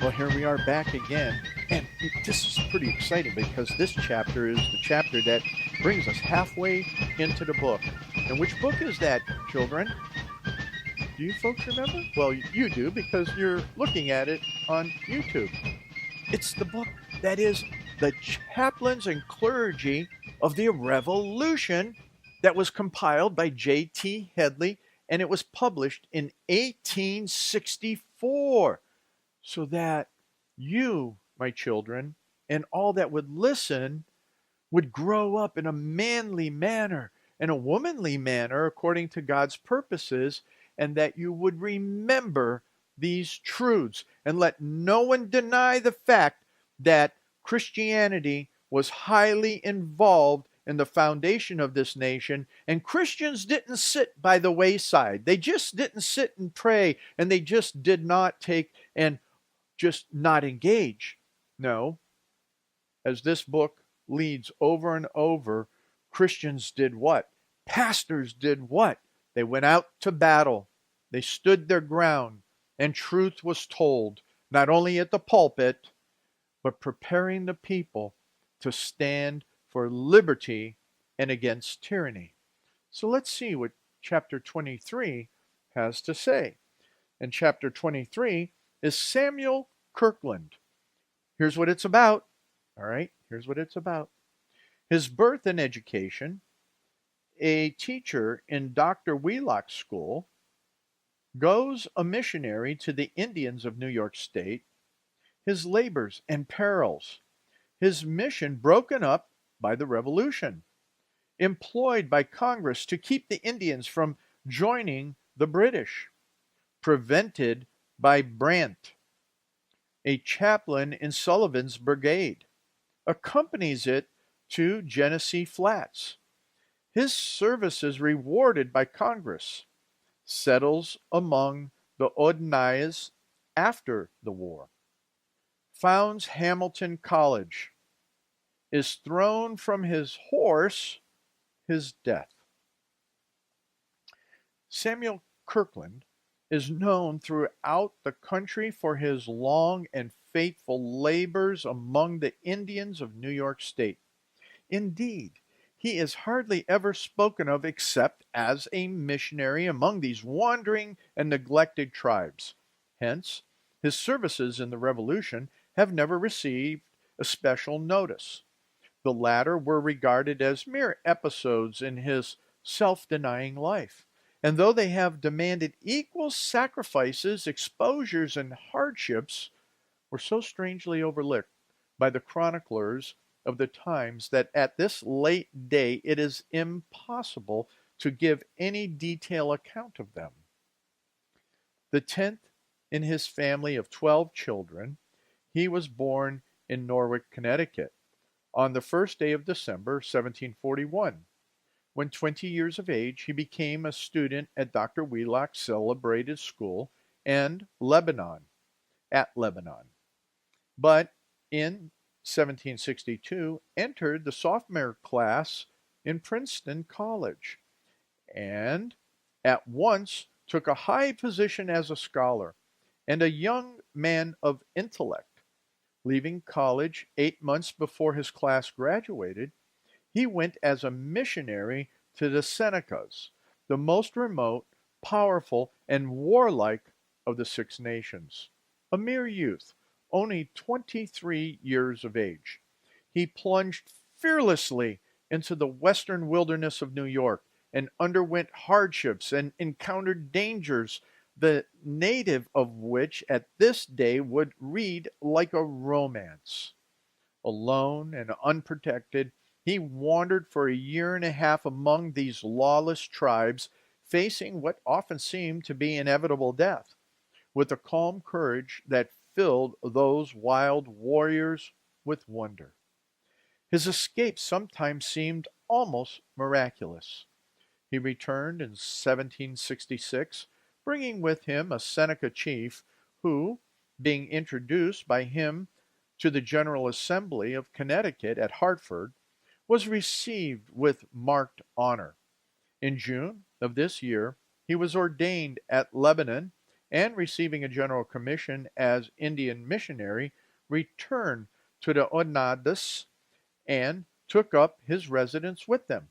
Well, here we are back again. And this is pretty exciting because this chapter is the chapter that brings us halfway into the book. And which book is that, children? Do you folks remember? Well, you do because you're looking at it on YouTube. It's the book that is the Chaplains and Clergy of the Revolution that was compiled by J.T. Headley, and it was published in 1864. So that you, my children, and all that would listen would grow up in a manly manner and a womanly manner according to God's purposes, and that you would remember these truths and let no one deny the fact that Christianity was highly involved in the foundation of this nation, and Christians didn't sit by the wayside. They just didn't sit and pray, and they just did not take and just not engage. No, as this book leads over and over, Christians did what? Pastors did what? They went out to battle. They stood their ground, and truth was told, not only at the pulpit, but preparing the people to stand for liberty and against tyranny. So let's see what chapter 23 has to say. In chapter 23 is Samuel Kirkland. Here's what it's about. All right, here's what it's about. His birth and education, a teacher in Dr. Wheellock's school, goes a missionary to the Indians of New York State, his labors and perils, his mission broken up by the Revolution, employed by Congress to keep the Indians from joining the British, prevented by Brandt, a chaplain in Sullivan's brigade, accompanies it to Genesee Flats. His services rewarded by Congress, settles among the Oneidas after the war, founds Hamilton College, is thrown from his horse, his death. Samuel Kirkland is known throughout the country for his long and faithful labors among the Indians of New York State. Indeed, he is hardly ever spoken of except as a missionary among these wandering and neglected tribes. Hence, his services in the Revolution have never received a special notice. The latter were regarded as mere episodes in his self-denying life. And though they have demanded equal sacrifices, exposures, and hardships, were so strangely overlooked by the chroniclers of the times that at this late day it is impossible to give any detailed account of them. The 10th in his family of 12 children, he was born in Norwich, Connecticut, on the first day of December, 1741. When 20 years of age, he became a student at Dr. Wheellock's celebrated school and Lebanon. But in 1762, entered the sophomore class in Princeton College, and at once took a high position as a scholar and a young man of intellect. Leaving college 8 months before his class graduated, he went as a missionary to the Senecas, the most remote, powerful, and warlike of the Six Nations. A mere youth, only 23 years of age, he plunged fearlessly into the western wilderness of New York and underwent hardships and encountered dangers, the native of which at this day would read like a romance. Alone and unprotected, he wandered for a year and a half among these lawless tribes, facing what often seemed to be inevitable death, with a calm courage that filled those wild warriors with wonder. His escape sometimes seemed almost miraculous. He returned in 1766, bringing with him a Seneca chief who, being introduced by him to the General Assembly of Connecticut at Hartford, was received with marked honor. In June of this year, he was ordained at Lebanon and receiving a general commission as Indian missionary, returned to the Oneidas and took up his residence with them.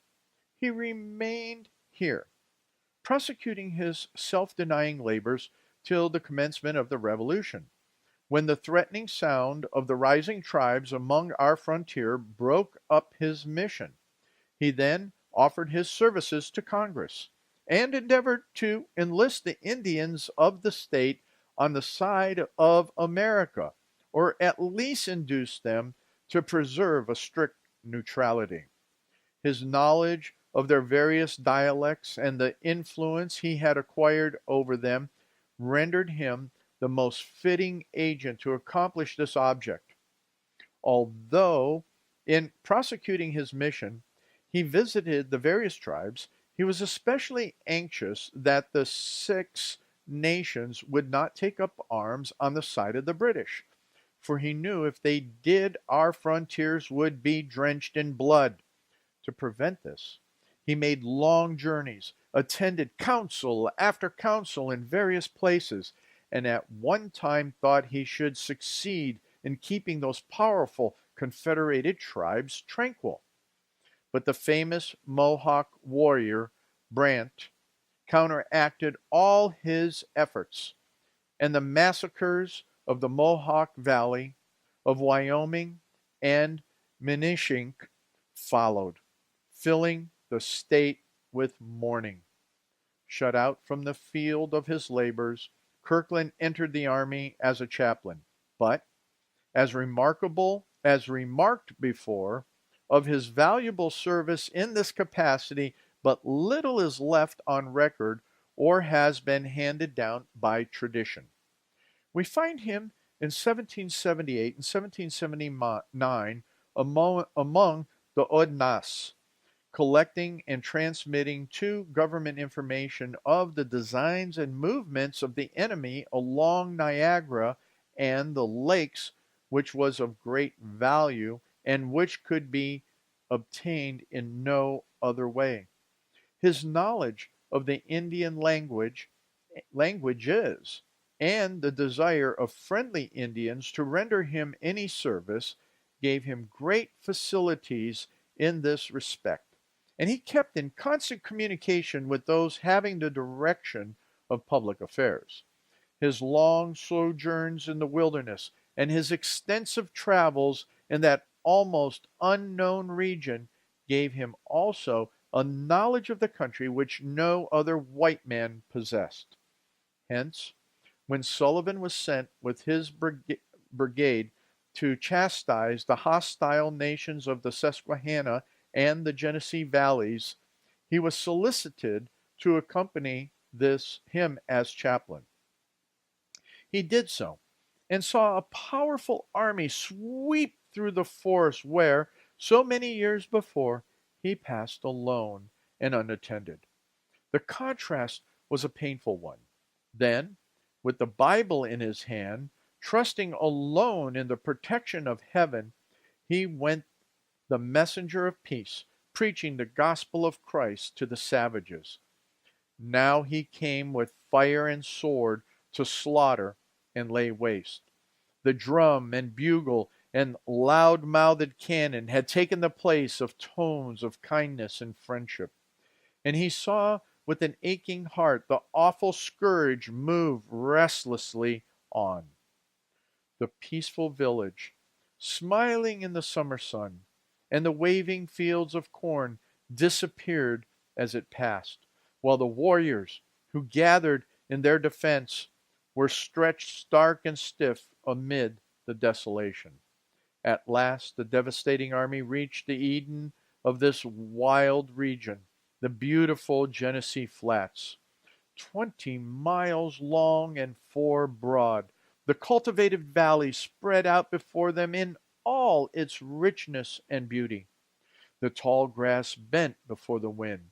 He remained here, prosecuting his self-denying labors till the commencement of the Revolution, when the threatening sound of the rising tribes among our frontier broke up his mission. He then offered his services to Congress and endeavored to enlist the Indians of the state on the side of America, or at least induce them to preserve a strict neutrality. His knowledge of their various dialects and the influence he had acquired over them rendered him the most fitting agent to accomplish this object. Although, in prosecuting his mission, he visited the various tribes, he was especially anxious that the Six Nations would not take up arms on the side of the British, for he knew if they did, our frontiers would be drenched in blood. To prevent this, he made long journeys, attended council after council in various places, and at one time thought he should succeed in keeping those powerful confederated tribes tranquil. But the famous Mohawk warrior, Brandt, counteracted all his efforts, and the massacres of the Mohawk Valley, of Wyoming, and Minishink followed, filling the state with mourning. Shut out from the field of his labors, Kirkland entered the army as a chaplain, but, as remarked before, of his valuable service in this capacity, but little is left on record or has been handed down by tradition. We find him in 1778 and 1779 among the Oneidas, collecting and transmitting to government information of the designs and movements of the enemy along Niagara and the lakes, which was of great value and which could be obtained in no other way. His knowledge of the Indian languages and the desire of friendly Indians to render him any service gave him great facilities in this respect, and he kept in constant communication with those having the direction of public affairs. His long sojourns in the wilderness and his extensive travels in that almost unknown region gave him also a knowledge of the country which no other white man possessed. Hence, when Sullivan was sent with his brigade to chastise the hostile nations of the Susquehanna and the Genesee valleys, he was solicited to accompany him as chaplain. He did so, and saw a powerful army sweep through the forest where, so many years before, he passed alone and unattended. The contrast was a painful one. Then, with the Bible in his hand, trusting alone in the protection of heaven, he went the messenger of peace, preaching the gospel of Christ to the savages. Now he came with fire and sword to slaughter and lay waste. The drum and bugle and loud-mouthed cannon had taken the place of tones of kindness and friendship. And he saw with an aching heart the awful scourge move restlessly on. The peaceful village, smiling in the summer sun, and the waving fields of corn disappeared as it passed, while the warriors who gathered in their defense were stretched stark and stiff amid the desolation. At last the devastating army reached the Eden of this wild region, the beautiful Genesee Flats, 20 miles long and 4 broad. The cultivated valley spread out before them in all its richness and beauty. The tall grass bent before the wind.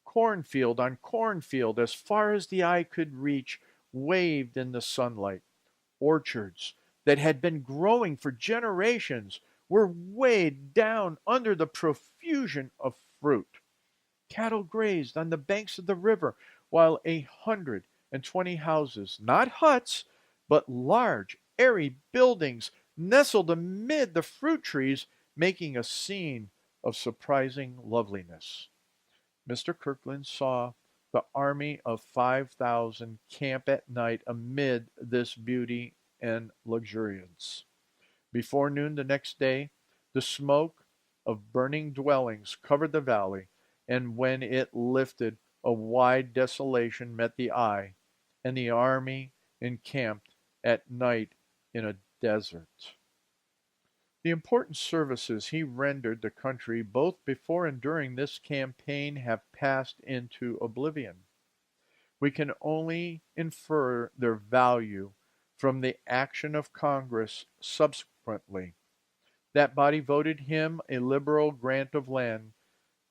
Cornfield on cornfield, as far as the eye could reach, waved in the sunlight. Orchards that had been growing for generations were weighed down under the profusion of fruit. Cattle grazed on the banks of the river, while 150 20 houses, not huts, but large, airy buildings nestled amid the fruit trees, making a scene of surprising loveliness. Mr. Kirkland saw the army of 5,000 camp at night amid this beauty and luxuriance. Before noon the next day, the smoke of burning dwellings covered the valley, and when it lifted, a wide desolation met the eye, and the army encamped at night in a desert. The important services he rendered the country both before and during this campaign have passed into oblivion. We can only infer their value from the action of Congress subsequently. That body voted him a liberal grant of land,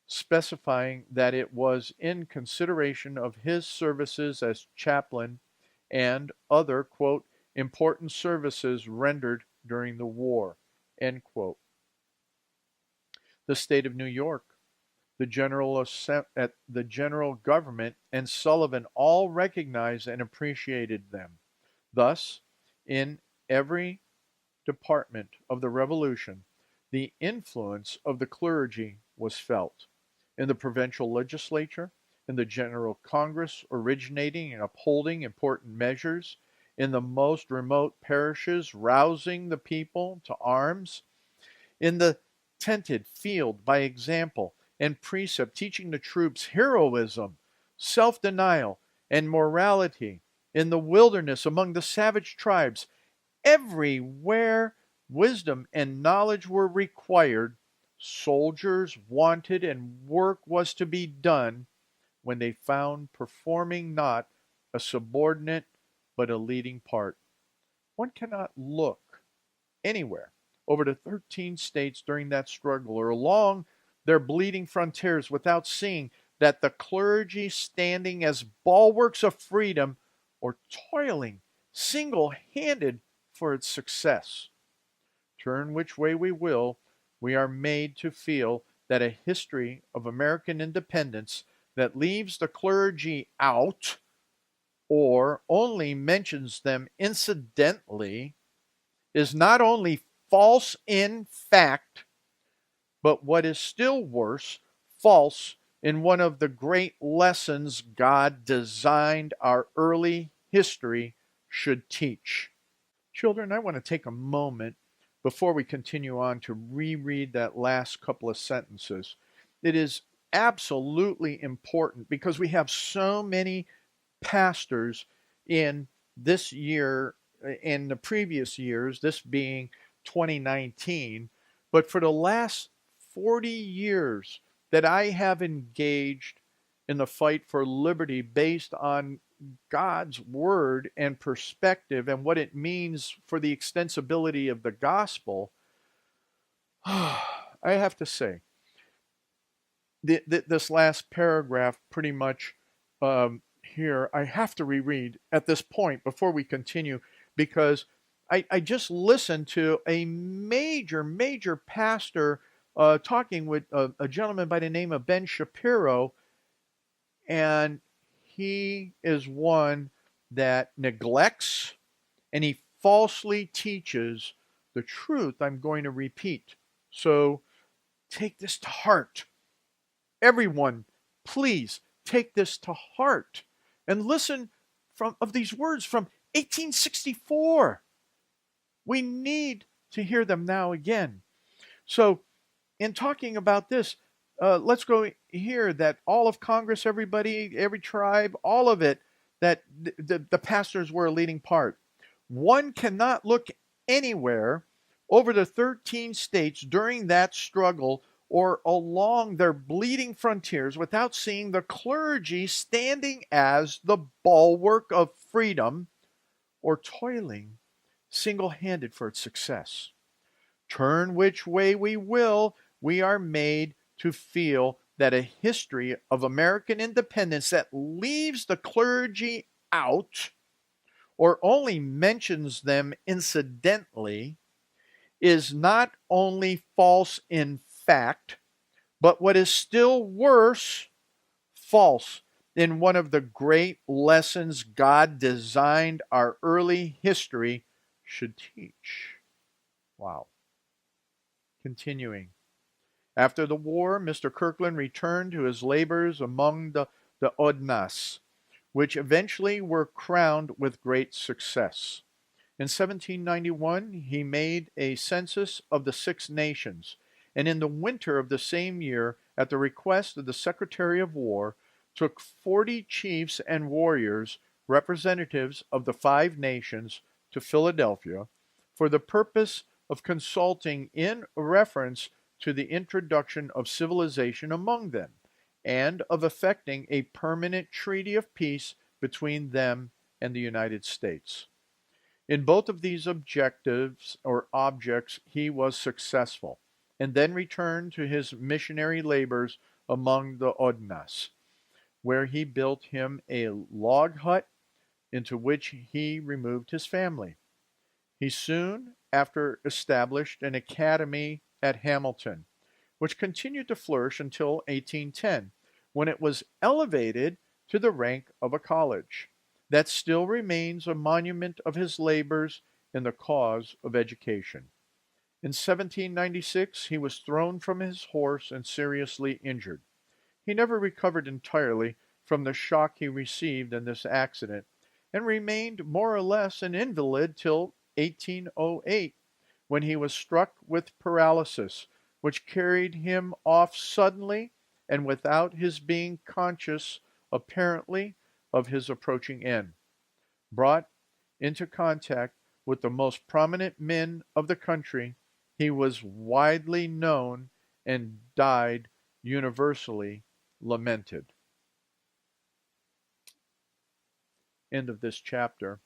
specifying that it was in consideration of his services as chaplain and other, quote, important services rendered during the war, end quote. The state of New York, the general government, and Sullivan all recognized and appreciated them. Thus, in every department of the Revolution, the influence of the clergy was felt. In the provincial legislature, in the General Congress originating and upholding important measures, in the most remote parishes rousing the people to arms, in the tented field by example and precept teaching the troops heroism, self-denial, and morality, in the wilderness among the savage tribes, everywhere wisdom and knowledge were required, soldiers wanted and work was to be done, when they found performing not a subordinate but a leading part. One cannot look anywhere over the 13 states during that struggle or along their bleeding frontiers without seeing that the clergy, standing as bulwarks of freedom or toiling single-handed for its success. Turn which way we will, we are made to feel that a history of American independence that leaves the clergy out or only mentions them incidentally is not only false in fact, but what is still worse, false in one of the great lessons God designed our early history should teach. Children, I want to take a moment before we continue on to reread that last couple of sentences. It is absolutely important because we have so many pastors in this year, in the previous years, this being 2019, but for the last 40 years that I have engaged in the fight for liberty based on God's word and perspective and what it means for the extensibility of the gospel, I have to say, this last paragraph pretty much here, I have to reread at this point before we continue, because I just listened to a major pastor talking with a gentleman by the name of Ben Shapiro, and he is one that neglects and he falsely teaches the truth I'm going to repeat. So take this to heart. Everyone, please take this to heart and listen of these words from 1864. We need to hear them now again. So in talking about this, let's go here that all of Congress, everybody, every tribe, all of it, that the pastors were a leading part. One cannot look anywhere over the 13 states during that struggle or along their bleeding frontiers without seeing the clergy standing as the bulwark of freedom or toiling single-handed for its success. Turn which way we will, we are made to feel that a history of American independence that leaves the clergy out or only mentions them incidentally is not only false in fact, but what is still worse, false in one of the great lessons God designed our early history should teach. Wow. Continuing. After the war, Mr. Kirkland returned to his labors among the Oneidas, which eventually were crowned with great success. In 1791, he made a census of the 6 nations, and in the winter of the same year, at the request of the Secretary of War, took 40 chiefs and warriors, representatives of the 5 nations, to Philadelphia for the purpose of consulting in reference to the introduction of civilization among them, and of effecting a permanent treaty of peace between them and the United States. In both of these objectives or objects he was successful, and then returned to his missionary labors among the Oneidas, where he built him a log hut into which he removed his family. He soon after established an academy at Hamilton, which continued to flourish until 1810, when it was elevated to the rank of a college. That still remains a monument of his labors in the cause of education. In 1796, he was thrown from his horse and seriously injured. He never recovered entirely from the shock he received in this accident, and remained more or less an invalid till 1808, when he was struck with paralysis, which carried him off suddenly and without his being conscious, apparently, of his approaching end. Brought into contact with the most prominent men of the country, he was widely known and died universally lamented. End of this chapter.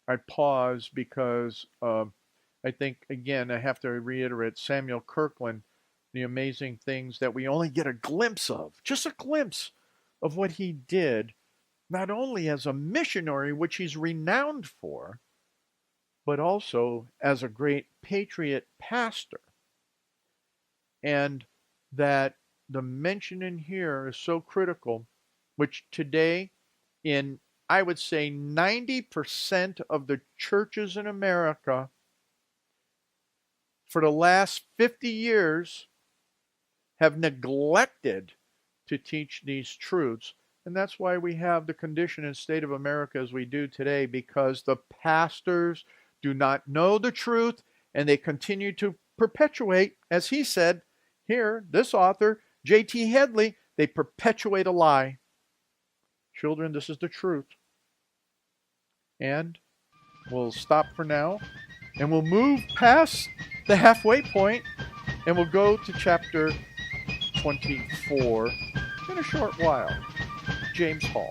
I pause because I think, again, I have to reiterate Samuel Kirkland, the amazing things that we only get a glimpse of, just a glimpse of what he did, not only as a missionary, which he's renowned for, but also as a great patriot pastor. And that the mention in here is so critical, which today, in I would say 90% of the churches in America, for the last 50 years, have neglected to teach these truths. And that's why we have the condition and state of America as we do today, because the pastors do not know the truth, and they continue to perpetuate, as he said here, this author, J.T. Headley, they perpetuate a lie. Children, this is the truth. And we'll stop for now, and we'll move past the halfway point, and we'll go to chapter 24 in a short while. James Hall.